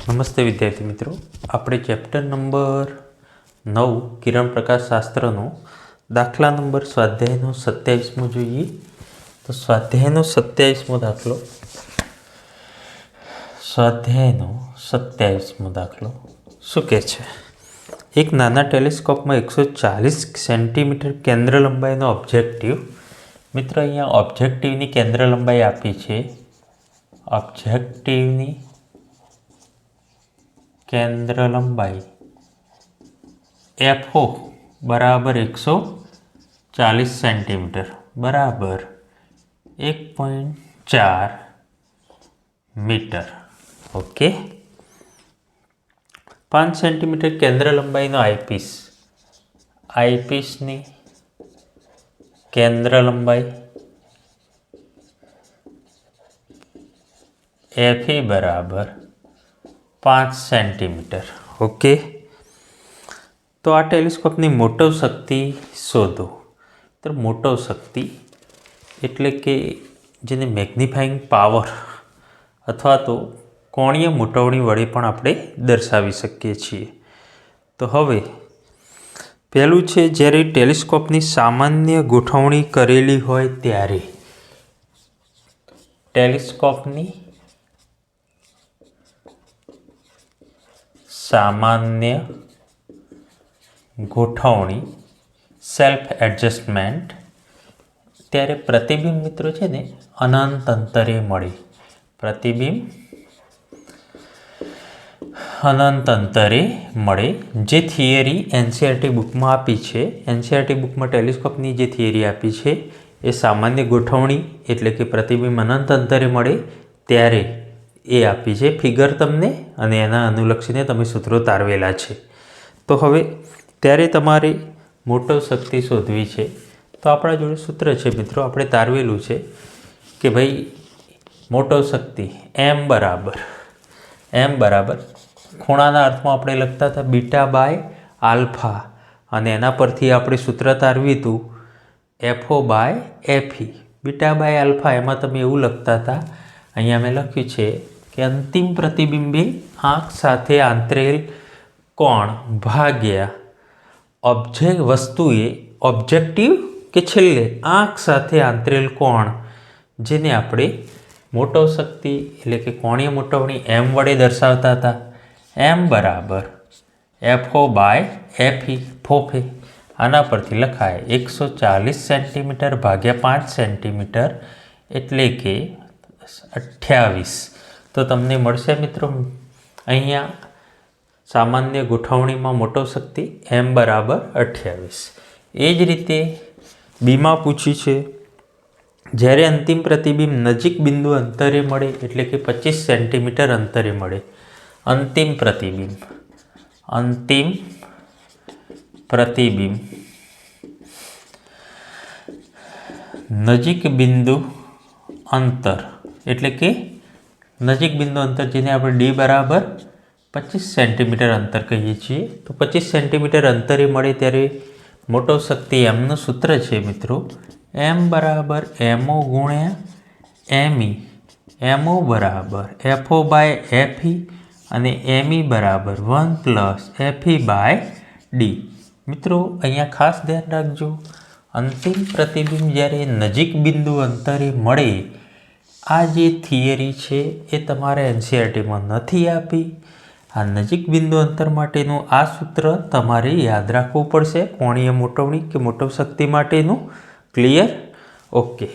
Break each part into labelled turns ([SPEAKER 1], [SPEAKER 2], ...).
[SPEAKER 1] નમસ્તે વિદ્યાર્થી મિત્રો, આપણે ચેપ્ટર નંબર 9 કિરણ પ્રકાશ શાસ્ત્રનો દાખલા નંબર સ્વાધ્યાયનો 27મો જોઈએ. તો સ્વાધ્યાયનો 27મો દાખલો શું કહે છે? એક નાના ટેલિસ્કોપમાં 140 સેન્ટીમીટર કેન્દ્ર લંબાઈનો ઓબ્જેક્ટિવ. મિત્રો, અહીંયા ઓબ્જેક્ટિવની કેન્દ્ર લંબાઈ આપી છે. ઓબ્જેક્ટિવની केंद्र लंबाई FO बराबर 140 सेंटीमीटर बराबर 1.4 मीटर. ओके. 5 सेंटीमीटर केंद्र लंबाई नो आईपीस नी केंद्र लंबाई FE बराबर 5 सेंटीमीटर. ओके. तो आ टेलिस्कोपनी मोटव शक्ति शोधो. तो मोटव शक्ति एटले के जेने मैग्निफाइंग पावर अथवा तो कोणीय मोटवणी वडे पण आपणे दर्शावी शकीए छीए. तो हवे पहेलुं छे, ज्यारे टेलिस्कोपनी सामान्य गोठवणी करेली होय त्यारे टेलिस्कोपनी सामान्य गोठवणी सेल्फ एडजस्टमेंट त्यारे प्रतिबिंब मित्रों है ने अनंत अंतरे मळे. प्रतिबिंब अनंत अंतरे मळे. जे थियरी एनसीईआरटी बुक में आपी है, एनसीईआरटी बुक में टेलिस्कोपनी जे थियरी आपी है ए सामान्य गोठवणी एटले के प्रतिबिंब अनंत अंतरे मळे त्यारे ए आपी है. फिगर तमने अने एना अनुलक्षीने तमे सूत्रों तारवेला छे. तो हवे त्यारे तमारे मोटव शक्ति शोधवी छे. तो आपणा जोड़े सूत्र छे मित्रों, आपणे तारवेलुं छे कि भाई मोटव शक्ति M बराबर खूणाना अर्थमां आपणे लखता था बीटा बाय आल्फा, अने एना परथी आपणे सूत्र तारव्युं हतुं FO by FE. Beta by alpha एमां तमे एवुं लखता था, अहींया मैं लख्युं छे कि अंतिम प्रतिबिंबे आँख साथे आंतरेल कोण भाग्या वस्तुए ऑब्जेक्टिव के छेल्ले आँख साथे आंतरेल कोण, जेने आपणे मोटव शक्ति एटले के कोणीय मोटवणी M वडे दर्शावता था. M बराबर FO बाय FE फोफे. आना परथी लखाय 140 सेंटीमीटर भाग्या 5 सेंटीमीटर एटले के 28. तो तमने मळशे मित्रों अहींया सामान्य गोठवणी में मोटव शक्ति M बराबर 28. ए ज रीते बी में पूछी है, ज्यारे अंतिम प्रतिबिंब नजीक बिंदु अंतरे मळे एटले के 25 सेंटीमीटर अंतरे मळे. अंतिम प्रतिबिंब नजीक बिंदु अंतर एटले के नजीक बिंदु अंतर जेने આપણે D बराबर 25 सेंटीमीटर अंतर कहीए छीए. तो 25 सेंटीमीटर अंतरे मळे त्यारे मोटव शक्ति M નું सूत्र है मित्रों M बराबर MO गुण्या ME. MO बराबर FO बाय FE अने ME बराबर 1 प्लस FE बाय D. मित्रों अहींया खास ध्यान राखजो, अंतिम प्रतिबिंब ज्यारे नजीक बिंदु अंतरे मळे आ जे थियरी है ये तमारे एनसीईआरटी में नहीं आपी. आ नजीक बिंदु अंतर माटेनु आ सूत्र तमारे याद राखवू पड़शे कोणीय मोटवणी के मोटव शक्ति माटेनु. क्लियर? ओके.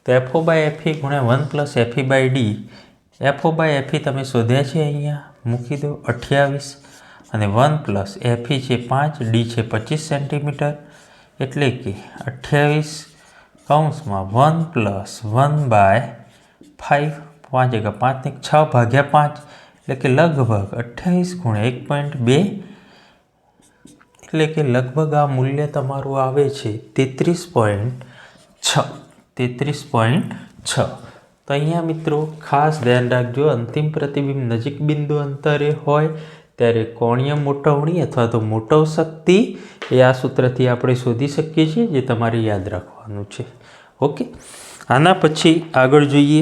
[SPEAKER 1] तो FO बाय FE गुण्या 1 plus FE by D. FO by FE तमे शोध्या छे, अहींया मूकी दो 28 अने 1 प्लस FE छे 5, D छे 25 सेंटीमीटर एटले के 28 कौंसमां 1 प्लस 1 बाय 5, 5 जगह 5 ने 6 भाग्या 5 એટલે કે લગભગ 28 ગુણ્યા 1.2 એટલે કે લગભગ આ મૂલ્ય તમારું આવે છે 33.6. 33.6. તો અહીંયા મિત્રો ખાસ ધ્યાન રાખજો, અંતિમ પ્રતિબિંબ નજીક બિંદુ અંતરે હોય ત્યારે કોણીય મોટવણી અથવા તો મોટવ શક્તિ એ આ સૂત્રથી આપણે શોધી શકીએ છીએ, જે તમારે યાદ રાખવાનું છે. ઓકે. આના પછી આગળ જોઈએ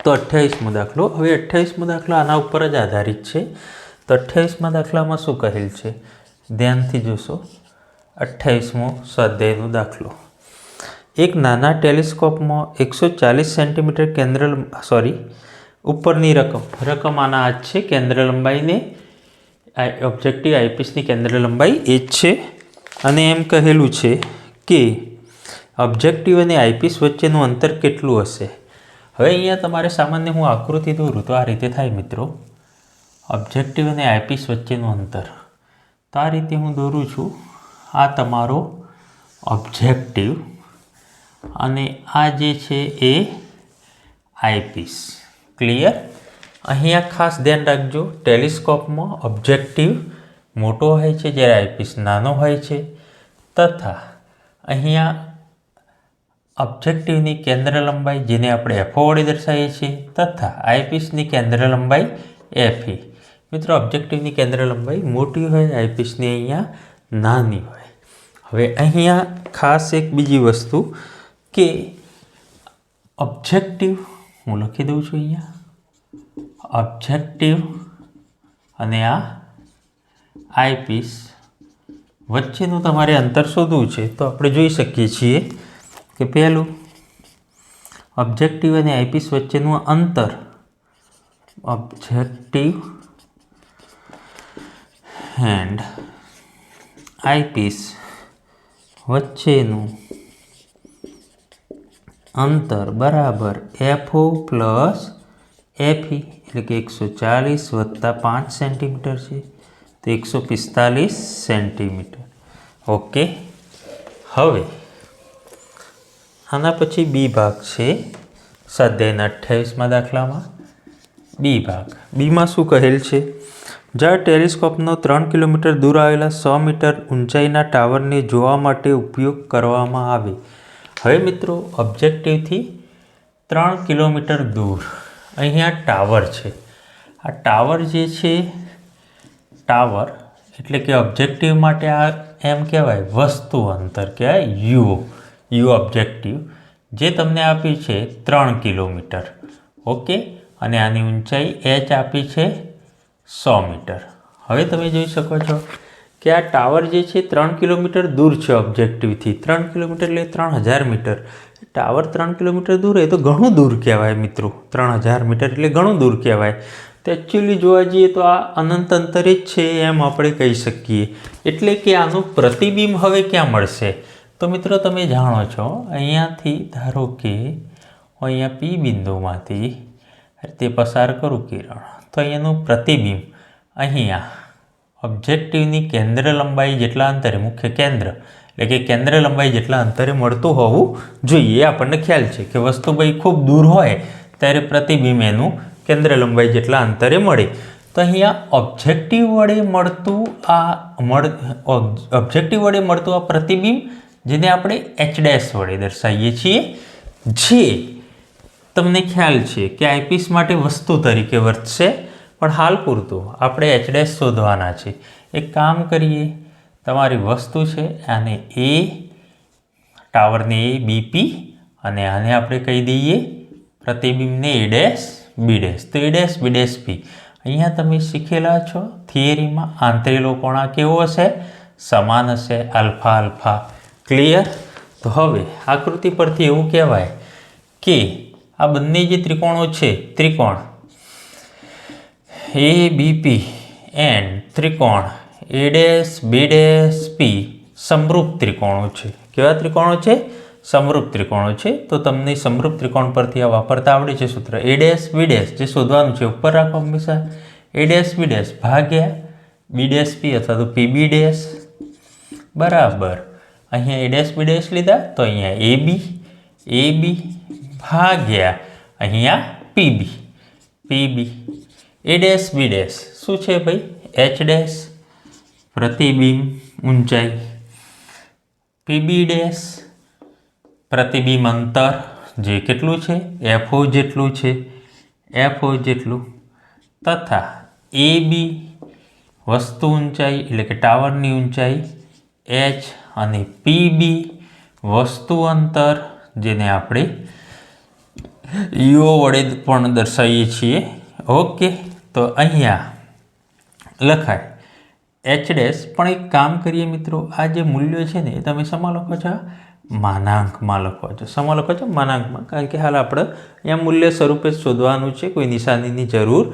[SPEAKER 1] તો 28મો દાખલો. હવે 28મો દાખલો આના ઉપર જ આધારિત છે. તો 28મા દાખલામાં શું કહેલ છે ધ્યાનથી જોશો. 28મો સ્વાધ્યાયનો દાખલો. એક નાના ટેલિસ્કોપમાં 140 સેન્ટીમીટર ઉપરની રકમ આના આ જ છે. કેન્દ્ર લંબાઈને ઓબ્જેક્ટિવ આઈપીસની કેન્દ્ર લંબાઈ એ જ છે. અને એમ કહેલું છે કે ઓબ્જેક્ટિવ અને આઈપીસ વચ્ચેનું અંતર કેટલું હશે. હવે અહીંયા તમારે સામાન્ય હું આકૃતિ દોરું તો આ રીતે થાય મિત્રો. ઓબ્જેક્ટિવ અને આઈપીસ વચ્ચેનું અંતર તો આ રીતે હું દોરું છું. આ તમારો ઓબ્જેક્ટિવ અને આ જે છે એ આઈપીસ. ક્લિયર. અહીંયા ખાસ ધ્યાન રાખજો, ટેલિસ્કોપમાં ઓબ્જેક્ટિવ મોટો હોય છે જ્યારે આઈપીસ નાનો હોય છે, તથા અહીંયા ઓબ્જેક્ટિવની કેન્દ્ર લંબાઈ જેને આપણે એફઓ વડે દર્શાવીએ છીએ, તથા આઈપીસની કેન્દ્ર લંબાઈ એફઈ. મિત્રો ઓબ્જેક્ટિવની કેન્દ્ર લંબાઈ મોટી હોય, આઈપીસની અહીંયા નાની હોય. હવે અહીંયા ખાસ એક બીજી વસ્તુ કે ઓબ્જેક્ટિવ હું લખી દઉં છું અહીંયા. ઓબ્જેક્ટિવ અને આ આઈપીસ વચ્ચેનું તમારે અંતર શોધવું છે. તો આપણે જોઈ શકીએ છીએ કે પહેલું ઓબ્જેક્ટિવ અને આઈપીસ વચ્ચેનું અંતર, ઓબ્જેક્ટિવ એન્ડ આઈપીસ વચ્ચેનું અંતર બરાબર એફઓ પ્લસ એફઈ, એટલે કે 140 વત્તા 5 સેન્ટીમીટર છે તો 145 સેન્ટીમીટર. ઓકે. હવે આના પછી બી ભાગ છે સ્વાધ્યાયના 28મા દાખલામાં. બી ભાગ. બીમાં શું કહેલ છે? જ્યાં ટેલિસ્કોપનો 3 કિલોમીટર દૂર આવેલા 100 મીટર ઊંચાઈના ટાવરને જોવા માટે ઉપયોગ કરવામાં આવે. હવે મિત્રો ઓબ્જેક્ટિવથી 3 કિલોમીટર દૂર અહીંયા ટાવર છે. આ ટાવર જે છે, ટાવર એટલે કે ઓબ્જેક્ટિવ માટે આ એમ કહેવાય વસ્તુ અંતર કહેવાય યુ ઓબ્જેક્ટિવ, જે તમને આપી છે 3 કિલોમીટર. ઓકે. અને આની ઊંચાઈ એચ આપી છે 100 મીટર. હવે તમે જોઈ શકો છો કે આ ટાવર જે છે 3 કિલોમીટર દૂર છે ઓબ્જેક્ટિવથી. 3 કિલોમીટર એટલે 3000 મીટર. ટાવર 3 કિલોમીટર દૂર એ તો ઘણું દૂર કહેવાય મિત્રો. 3000 મીટર એટલે ઘણું દૂર કહેવાય. તો એકચ્યુઅલી જોવા જઈએ તો આ અનંત અંતરે જ છે એમ આપણે કહી શકીએ. એટલે કે આનું પ્રતિબિંબ હવે ક્યાં મળશે? તો મિત્રો તમે જાણો છો અહીંયાથી ધારો કે અહીંયા પી બિંદુમાંથી તે પસાર કરું કિરણ, તો અહીંયાનું પ્રતિબિંબ અહીંયા ઓબ્જેક્ટિવની કેન્દ્ર લંબાઈ જેટલા અંતરે, મુખ્ય કેન્દ્ર એટલે કે કેન્દ્ર લંબાઈ જેટલા અંતરે મળતું હોવું જોઈએ. આપણને ખ્યાલ છે કે વસ્તુ ભાઈ ખૂબ દૂર હોય ત્યારે પ્રતિબિંબ એનું કેન્દ્ર લંબાઈ જેટલા અંતરે મળે. તો અહીંયા ઓબ્જેક્ટિવ વડે મળતું આ પ્રતિબિંબ જેને આપણે એચ ડેશ વડે દર્શાવીએ છીએ, જે તમને ખ્યાલ છે કે આઈપીસ માટે વસ્તુ તરીકે વર્તશે, પણ હાલ પૂરતું આપણે એચ ડેશ શોધવાના છે. એક કામ કરીએ, તમારી વસ્તુ છે આને એ, ટાવરને એ બીપી, અને આને આપણે કહી દઈએ પ્રતિબિંબને એ ડેશ બી ડેશ. તો એ ડેશ બી ડેશ પી. અહીંયા તમે શીખેલા છો થિયરીમાં આંતરેલો કોણ કેવો હશે? સમાન હશે, આલ્ફા આલ્ફા. ક્લિયર. તો હવે આકૃતિ પરથી એવું કહેવાય કે આ બંને જે ત્રિકોણો છે, ત્રિકોણ એ બીપી એન્ડ ત્રિકોણ એ ડેશ બી ડેશ પી સમરૂપ ત્રિકોણો છે. કેવા ત્રિકોણો છે? સમરૂપ ત્રિકોણો છે. તો તમને સમરૂપ ત્રિકોણ પરથી આ વાપરતા આવડે છે સૂત્ર એ ડેશ બી ડેશ. જે શોધવાનું છે ઉપર રાખો હંમેશા. એ ડેશ બી ડેશ ભાગ્યા બી ડેશ પી અથવા તો પી બી ડેશ બરાબર અહીંયા એ ડેશ બી ડેશ લીધા તો અહીંયા એ બી ભાગ્યા અહીંયા PB. A dash B dash શું છે ભાઈ? એચ ડેશ પ્રતિબિંબ ઊંચાઈ, પીબી ડેશ પ્રતિબિંબ અંતર જે કેટલું છે? એફઓ જેટલું છે, તથા એ બી વસ્તુ ઊંચાઈ એટલે કે ટાવરની ઊંચાઈ એચ, અને પીબી વસ્તુ અંતર જેને આપણે યુઓ વડે પણ દર્શાવીએ છીએ. ઓકે, તો અહીંયા લખાય એચ ડેશ. પણ એક કામ કરીએ મિત્રો, આ જે મૂલ્યો છે ને એ તમે શેમાં લખો છો? માનાંકમાં લખો છો. શેમાં લખો છો? માનાંકમાં. કારણ કે હાલ આપણે અહીંયા મૂલ્ય સ્વરૂપે શોધવાનું છે, કોઈ નિશાનીની જરૂર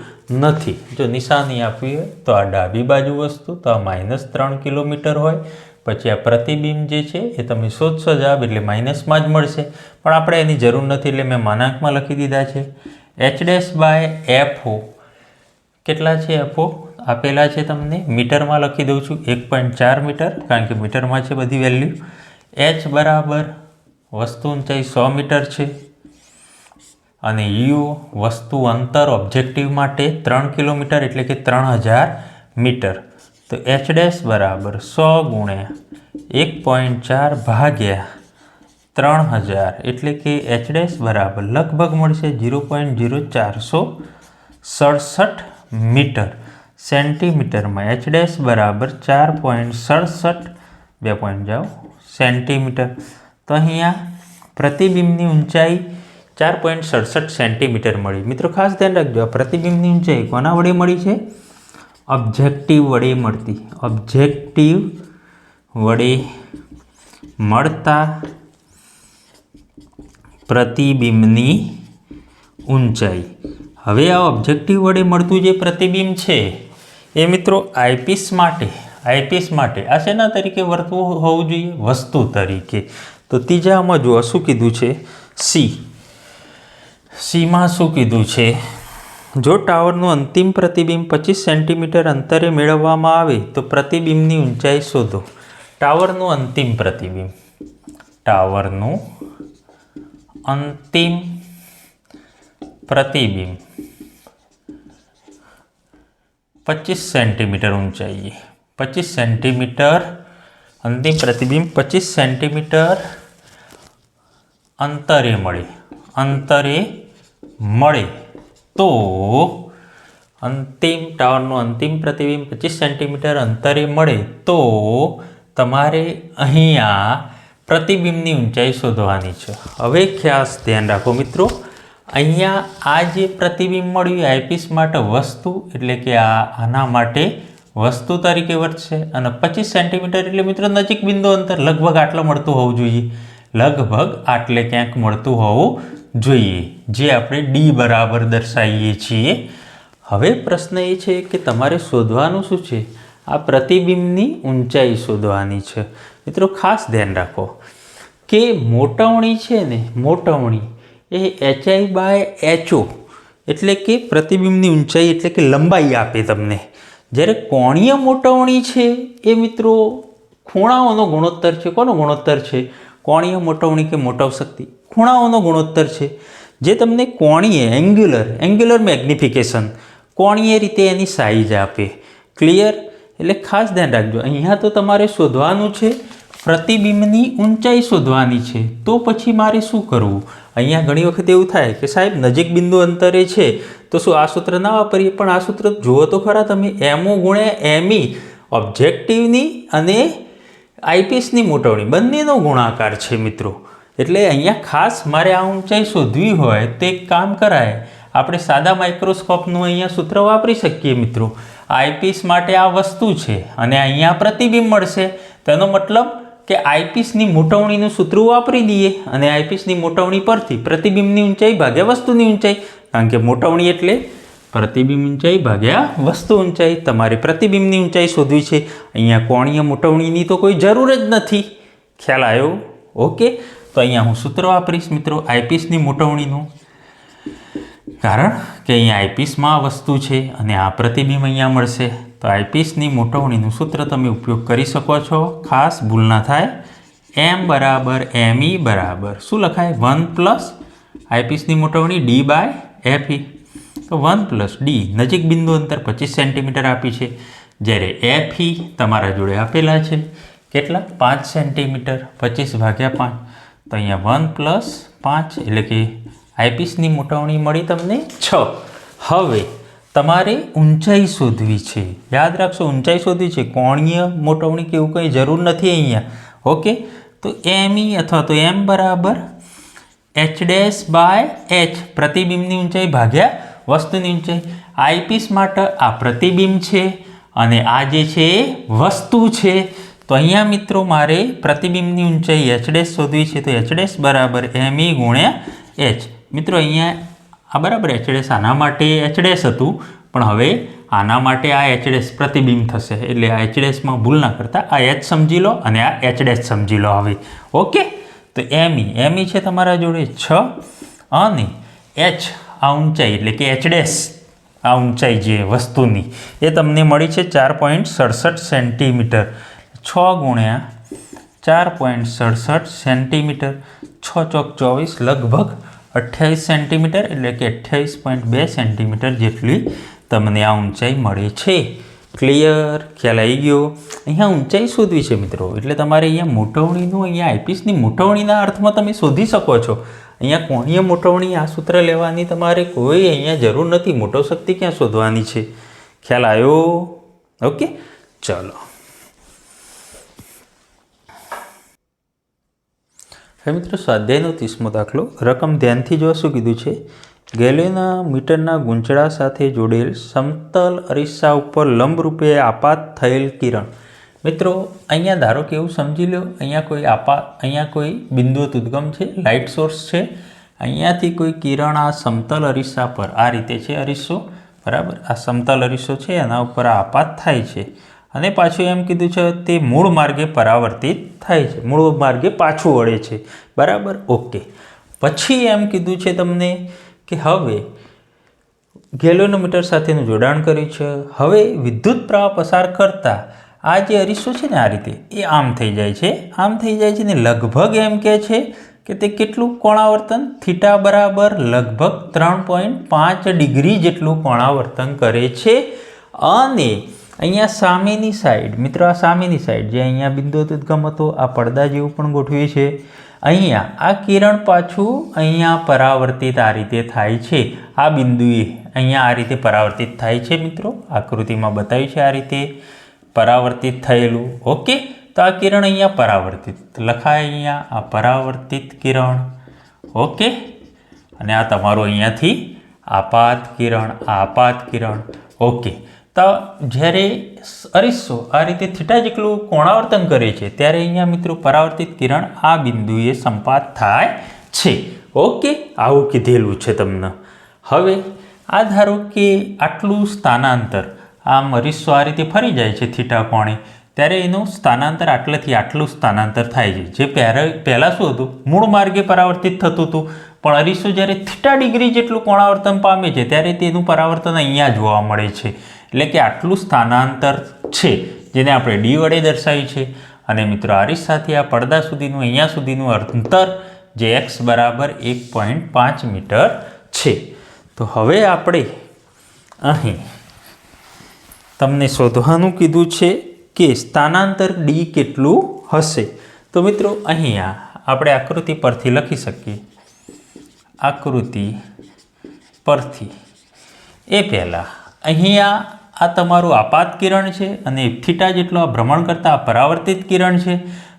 [SPEAKER 1] નથી. જો નિશાની આપવી હોય તો આ ડાબી બાજુ વસ્તુ તો આ -3 કિલોમીટર હોય. પછી આ પ્રતિબિંબ જે છે એ તમે શોધશો જવાબ એટલે માઇનસમાં જ મળશે, પણ આપણે એની જરૂર નથી એટલે મેં માનાંકમાં લખી દીધા છે. એચ ડેશ બાય એફઓ કેટલા છે? એફઓ આપેલા છે તમને, મીટરમાં લખી દઉં છું 1.4 મીટર, કારણ કે મીટરમાં છે બધી વેલ્યુ. એચ બરાબર વસ્તુ ઊંચાઈ 100 મીટર છે અને યુ વસ્તુ અંતર ઓબ્જેક્ટિવ માટે 3 કિલોમીટર એટલે કે 3000 મીટર. તો એચ ડેશ બરાબર 100 ગુણ્યા 1.4 ભાગ્યા 3000 એટલે કે એચ ડેશ બરાબર લગભગ મળશે 0.0467 મીટર. સેન્ટીમીટરમાં એચ ડેશ બરાબર 4.67 2 પોઈન્ટ જાઓ સેન્ટીમીટર. તો અહીંયા પ્રતિબિંબની ઊંચાઈ 4.67 સેન્ટીમીટર મળી. મિત્રો ખાસ ધ્યાન રાખજો, આ પ્રતિબિંબની ઊંચાઈ કોના વડે મળી છે? ઓબ્જેક્ટિવ વડે મળતી. ઓબ્જેક્ટિવ વડે મળતા પ્રતિબિંબની ઊંચાઈ. હવે આ ઓબ્જેક્ટિવ વડે મળતું જે પ્રતિબિંબ છે એ મિત્રો આઈપીસ માટે આ શેના તરીકે વર્તવું હોવું જોઈએ? વસ્તુ તરીકે. તો ત્રીજામાં જુઓ શું કીધું છે? સીમાં શું કીધું છે? જો ટાવરનું અંતિમ પ્રતિબિંબ 25 સેન્ટીમીટર અંતરે મેળવવામાં આવે તો પ્રતિબિંબની ઊંચાઈ શોધો. ટાવરનું અંતિમ પ્રતિબિંબ 25 સેન્ટીમીટર ઊંચાઈએ, 25 સેન્ટીમીટર અંતિમ પ્રતિબિંબ 25 સેન્ટીમીટર અંતરે મળે તો ટાવરનું અંતિમ પ્રતિબિંબ 25 સેન્ટીમીટર અંતરે મળે તો તમારે અહીંયા પ્રતિબિંબની ઊંચાઈ શોધવાની છે. હવે ખાસ ધ્યાન રાખો મિત્રો, અહીંયા આ જે પ્રતિબિંબ મળ્યું આઈપીસ માટે વસ્તુ એટલે કે આના માટે વસ્તુ તરીકે વર્તશે અને 25 સેન્ટીમીટર એટલે મિત્રો નજીક બિંદુ અંતર લગભગ આટલું મળતું હોવું જોઈએ. લગભગ આટલે ક્યાંક મળતું હોવું જોઈએ, જે આપણે ડી બરાબર દર્શાવીએ છીએ. હવે પ્રશ્ન એ છે કે તમારે શોધવાનું શું છે? આ પ્રતિબિંબની ઊંચાઈ શોધવાની છે. મિત્રો ખાસ ધ્યાન રાખો કે મોટવણી છે ને, મોટવણી એ HI બાય HO એટલે કે પ્રતિબિંબની ઊંચાઈ એટલે કે લંબાઈ આપે તમને. જ્યારે કોણીય મોટવણી છે એ મિત્રો ખૂણાઓનો ગુણોત્તર છે. કોનો ગુણોત્તર છે? કોણીય મોટવણી કે મોટવ શક્તિ ખૂણાઓનો ગુણોત્તર છે, જે તમને કોણીય એંગ્યુલર મેગ્નિફિકેશન કોણીય રીતે એની સાઈઝ આપે. ક્લિયર? એટલે ખાસ ધ્યાન રાખજો, અહીંયા તો તમારે શોધવાનું છે પ્રતિબિંબની ઊંચાઈ શોધવાની છે. તો પછી મારે શું કરવું? અહીંયા ઘણી વખત એવું થાય કે સાહેબ નજીક બિંદુ અંતરે છે તો શું આ સૂત્ર ના વાપરીએ? પણ આ સૂત્ર જુઓ તો ખરા તમે, MO ગુણ્યા ME ઓબ્જેક્ટિવની અને આઈપીસની મોટવણી બંનેનો ગુણાકાર છે મિત્રો. એટલે અહીંયા ખાસ મારે આ ઊંચાઈ શોધવી હોય તો એક કામ કરાય, આપણે સાદા માઇક્રોસ્કોપનું અહીંયા સૂત્ર વાપરી શકીએ મિત્રો. આઈપીસ માટે આ વસ્તુ છે અને અહીંયા પ્રતિબિંબ મળશે. તેનો મતલબ કે આઈપીસની મોટવણીનું સૂત્ર વાપરી દઈએ અને આઈપીસની મોટવણી પરથી પ્રતિબિંબની ઊંચાઈ ભાગ્યા વસ્તુની ઊંચાઈ, કારણ કે મોટવણી એટલે પ્રતિબિંબ ઊંચાઈ ભાગ્યા વસ્તુ ઊંચાઈ. તમારે પ્રતિબિંબની ઊંચાઈ શોધવી છે. અહીંયા કોણીય મોટવણીની તો કોઈ જરૂર જ નથી. ખ્યાલ આવ્યો? ઓકે, તો અહીંયા હું સૂત્ર વાપરીશ મિત્રો આઈપીસની મોટવણીનું, કારણ કે અહીંયા આઈપીસમાં આ વસ્તુ છે અને આ પ્રતિબિંબ અહીંયા મળશે. તો આઈપીસની મોટવણીનું સૂત્ર તમે ઉપયોગ કરી શકો છો. ખાસ ભૂલ ના થાય. M બરાબર ME બરાબર શું લખાય? 1 + આઈપીસની મોટવણી D બાય FE. તો 1 + D. નજીક બિંદુ અંતર 25 સેન્ટીમીટર આપી છે, જ્યારે FE તમારા જોડે આપેલા છે કેટલા? 5 સેન્ટીમીટર. 25 ભાગ્યા 5 તો અહીંયા 1 + 5 એટલે કે આઈપીસની મોટવણી મળી તમને 6. હવે તમારે ઊંચાઈ શોધવી છે. યાદ રાખશો, ઊંચાઈ શોધવી છે. કોણીય મોટવણી કે એવું કંઈ જરૂર નથી અહીંયા. ઓકે, તો ME અથવા તો M બરાબર એચ ડેશ બાય એચ, પ્રતિબિંબની ઊંચાઈ ભાગ્યા વસ્તુની ઊંચાઈ. આઈપીસ માટે આ પ્રતિબિંબ છે અને આ જે છે એ વસ્તુ છે. તો અહીંયા મિત્રો મારે પ્રતિબિંબની ઊંચાઈ એચ ડેશ શોધવી છે. તો એચ ડેશ બરાબર એમઈ ગુણ્યા એચ. મિત્રો અહીંયા આ બરાબર એચ ડેશ આના માટે એચ ડેશ હતું, પણ હવે આના માટે આ એચ ડેશ પ્રતિબિંબ થશે. એટલે આ એચ ડેશમાં ભૂલ ના કરતા આ એચ સમજી લો અને આ એચ ડેશ સમજી લો હવે. ઓકે, તો એમઈ છે તમારા જોડે 6 અને એચ આ ઊંચાઈ એટલે કે એચ ડેશ આ ઊંચાઈ જે વસ્તુની એ તમને મળી છે 4.67 સેન્ટીમીટર. 6 ગુણ્યા 4.67 સેન્ટીમીટર, 6 ચોક 24 લગભગ 28 સેન્ટીમીટર એટલે કે 28.2 સેન્ટીમીટર જેટલી તમને આ ઊંચાઈ મળે છે. ક્લિયર? ખ્યાલ આવી ગયો? અહીંયા ઊંચાઈ શોધવી છે મિત્રો, એટલે તમારે અહીંયા મોટવણીનું અહીંયા આઈપીસની મોટવણીના અર્થમાં તમે શોધી શકો છો. અહીંયા કોણીય મોટવણી આ સૂત્ર લેવાની તમારે કોઈ અહીંયા જરૂર નથી. મોટો શક્તિ ક્યાં શોધવાની છે? ખ્યાલ આવ્યો? ઓકે, ચલો હવે મિત્રો સ્વાધ્યાયનો 30મો દાખલો. રકમ ધ્યાનથી જો શું કીધું છે. ગેલેના મીટરના ગૂંચળા સાથે જોડેલ સમતલ અરીસા ઉપર લંબરૂપે આપાત થયેલ કિરણ. મિત્રો અહીંયા ધારો કે એવું સમજી લો, અહીંયા કોઈ બિંદુત ઉદ્ગમ છે, લાઇટ સોર્સ છે. અહીંયાથી કોઈ કિરણ આ સમતલ અરીસા પર આ રીતે છે અરીસો, બરાબર, આ સમતલ અરીસો છે એના ઉપર આપાત થાય છે અને પાછું એમ કીધું છે તે મૂળ માર્ગે પરાવર્તિત થાય છે, મૂળ માર્ગે પાછું વળે છે, બરાબર. ઓકે, પછી એમ કીધું છે તમને કે હવે ગેલેનોમીટર સાથેનું જોડાણ કર્યું છે. હવે વિદ્યુત પ્રવાહ પસાર કરતા આ જે અરીસો છે ને આ રીતે એ આમ થઈ જાય છે, આમ થઈ જાય છે ને લગભગ એમ કહે છે કે તે કેટલું કોણાવર્તન? થીટા બરાબર લગભગ 3.5 ડિગ્રી જેટલું કોણાવર્તન કરે છે. અને અહીંયા સામેની સાઈડ, મિત્રો આ સામેની સાઈડ જે અહીંયા બિંદુ ઉદ્ગમ હતો આ પડદા જેવું પણ ગોઠવ્યું છે. અહીંયા આ કિરણ પાછું અહીંયા પરાવર્તિત આ રીતે થાય છે. આ બિંદુએ અહીંયા આ રીતે પરાવર્તિત થાય છે. મિત્રો આકૃતિમાં બતાવ્યું છે આ રીતે પરાવર્તિત થયેલું. ઓકે, તો આ કિરણ અહીંયા પરાવર્તિત લખાય, અહીંયા આ પરાવર્તિત કિરણ. ઓકે, અને આ તમારું અહીંયાથી આપાત કિરણ, આપાત કિરણ. ઓકે, તો જ્યારે અરીસો આ રીતે થીટા જેટલું કોણાવર્તન કરે છે ત્યારે અહીંયા મિત્રો પરાવર્તિત કિરણ આ બિંદુએ સંપાત થાય છે. ઓકે, આવું કીધેલું છે તમને. હવે આ ધારો કે આટલું સ્થાનાંતર આમ અરીસો આ રીતે ફરી જાય છે થીટા કોણે, ત્યારે એનું સ્થાનાંતર આટલેથી આટલું સ્થાનાંતર થાય છે. જે પહેલાં શું હતું? મૂળ માર્ગે પરાવર્તિત થતું હતું, પણ અરીસો જ્યારે થીટા ડિગ્રી જેટલું કોણાવર્તન પામે છે ત્યારે તેનું પરાવર્તન અહીંયા જોવા મળે છે. એટલે કે આટલું સ્થાનાંતર છે જેને આપણે ડી વડે દર્શાવ્યું છે. અને મિત્રો અરીસાથી આ પડદા સુધીનું અહીંયા સુધીનું અંતર જે એક્સ બરાબર 1.5 મીટર છે. તો હવે આપણે અહીં તમને શોધવાનું કીધું છે કે સ્થાનાંતર ડી કેટલું હશે. તો મિત્રો અહીંયા આપણે આકૃતિ પરથી લખી શકીએ. આકૃતિ પરથી એ પહેલાં અહીંયા આ તમારું આપાત કિરણ છે અને થીટા જેટલો આ ભ્રમણ કરતા આ પરાવર્તિત કિરણ છે.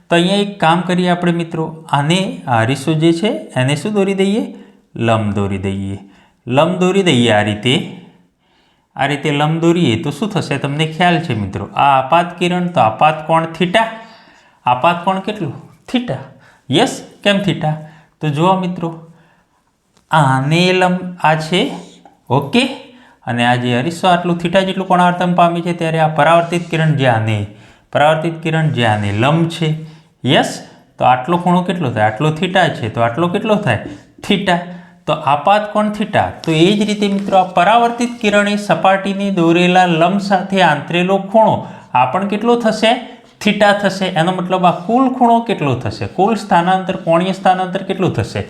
[SPEAKER 1] તો અહીંયા એક કામ કરીએ આપણે મિત્રો, આને આ અરીસો જે છે એને શું દોરી દઈએ? લંબ દોરી દઈએ. લંબ દોરી દઈએ આ રીતે લંબ દોરીએ તો શું થશે તમને ખ્યાલ છે મિત્રો? આ આપાત કિરણ, તો આપાત કોણ થીટા, આપાત કોણ કેટલું? થીટા. યસ, કેમ થીટા? તો જુઓ મિત્રો આને લંબ આ છે. ઓકે, અને આ જે અરીસો આટલું થીટા જેટલું કોણાવર્તન પામે છે ત્યારે આ પરાવર્તિત કિરણ જે આને લંબ છે. યસ, તો આટલો ખૂણો કેટલો થાય? આટલો થીટા છે, તો આટલો કેટલો થાય? થીટા. તો આપાત કોણ થીટા. તો એ જ રીતે મિત્રો આ પરાવર્તિત કિરણે સપાટીને દોરેલા લંબ સાથે આંતરેલો ખૂણો આ પણ કેટલો થશે? થીટા થશે. એનો મતલબ આ કુલ ખૂણો કેટલો થશે? કુલ સ્થાનાંતર, કોણીય સ્થાનાંતર કેટલું થશે?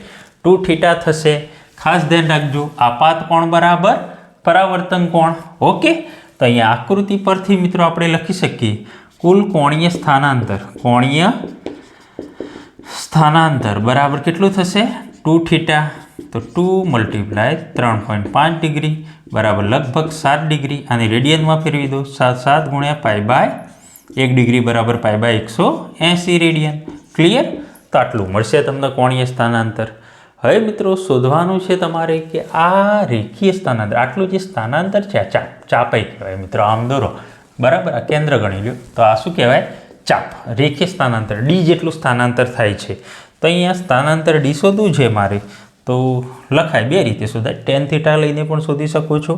[SPEAKER 1] 2 થીટા થશે. ખાસ ધ્યાન રાખજો, આપાત કોણ બરાબર પરાવર્તન કોણ. ઓકે, તો અહીંયા આકૃતિ પરથી મિત્રો આપણે લખી શકીએ કુલ કોણીય સ્થાનાંતર બરાબર કેટલું થશે? 2 થીટા. તો 2 × 3.5 ડિગ્રી બરાબર લગભગ 7 ડિગ્રી. અને રેડિયનમાં ફેરવી દો. 7 ગુણ્યા π/1 ડિગ્રી બરાબર π/180 રેડિયન. ક્લિયર? તો આટલું મળશે તમને કોણીય સ્થાનાંતર. હવે મિત્રો શોધવાનું છે તમારે કે આ રેખીય સ્થાનાંતર, આટલું જે સ્થાનાંતર છે આ ચાપાઈ કહેવાય મિત્રો. આમ દોરો બરાબર, આ કેન્દ્ર ગણી લો તો આ શું કહેવાય? ચાપ. રેખીય સ્થાનાંતર ડી જેટલું સ્થાનાંતર થાય છે. તો અહીંયા સ્થાનાંતર ડી શોધવું છે મારે, તો લખાય બે રીતે શોધાય. ટેન થીટા લઈને પણ શોધી શકો છો,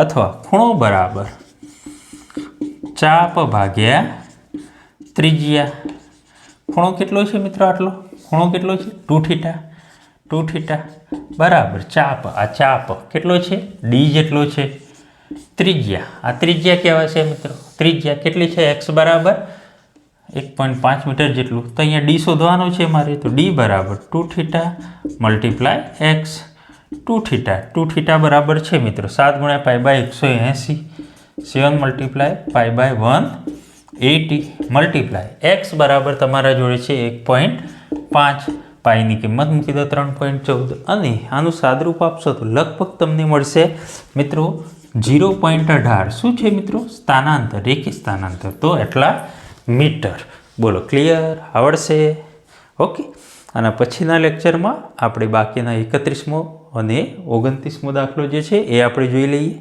[SPEAKER 1] અથવા ખૂણો બરાબર ચાપ ભાગ્યા ત્રિજ્યા. ખૂણો કેટલો છે મિત્રો? આટલો ખૂણો કેટલો છે? 2 થીટા. 2 થીટા બરાબર ચાપ. આ ચાપ કેટલો છે? ડી જેટલો છે. ત્રિજ્યા, આ ત્રિજ્યા કેવા છે મિત્રો? ત્રિજ્યા કેટલી છે? એક્સ બરાબર 1.5 મીટર જેટલું. તો અહીંયા ડી શોધવાનું છે મારે, તો ડી બરાબર 2 theta multiply X. 2 theta, 2 theta બરાબર છે મિત્રો 7 ગુણ્યા pi by 180. 7 multiply pi by 180 multiply X બરાબર તમારા જોડે છે 1.5. પાઈની કિંમત મૂકી દો 3.14, અને આનું સાદરૂપ આપશો તો લગભગ તમને મળશે મિત્રો 0.18. શું છે મિત્રો? સ્થાનાંતર, રેખીય સ્થાનાંતર. તો એટલા મીટર. બોલો, ક્લિયર? આવડશે? ઓકે. અને પછીના લેક્ચરમાં આપણે બાકીના 31મો અને 29મો દાખલો જે છે એ આપણે જોઈ લઈએ.